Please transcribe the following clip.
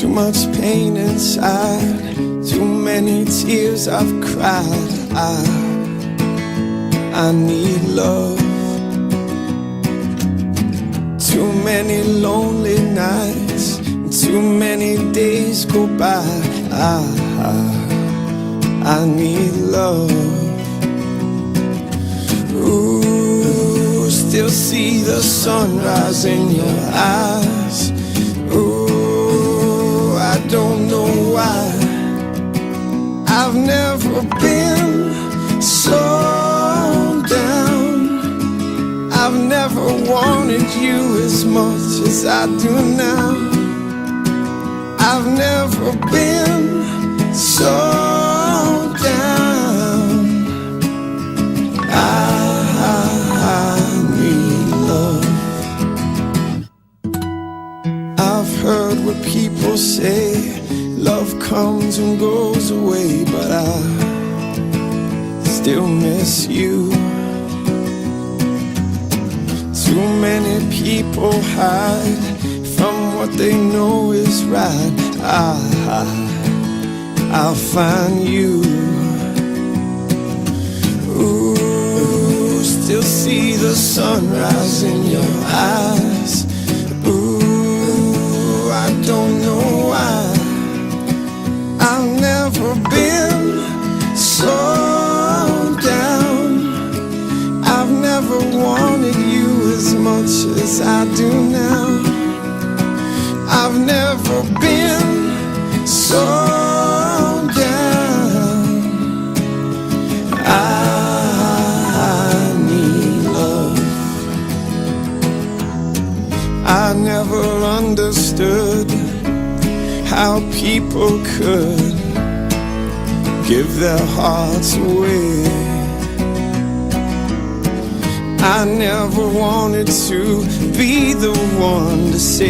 Too much pain inside, too many tears I've cried. I need love. Too many lonely nights, too many days go by. I need love. Ooh, still see the sunrise in your eyes. Ooh, I don't know why I've never been so down. I've never wanted you as much as I do now. I've never been so down. I need love. I've heard what people say, love comes and goes away, but I still miss you. Too many people hide from what they know is right. I'll find you. Ooh, still see the sunrise in your eyes. Ooh, I don't know why I've never been so down. I've never wanted you as much as I do now. I've never been so down. I need love. I never understood how people could give their hearts away. I never wanted to be the one to say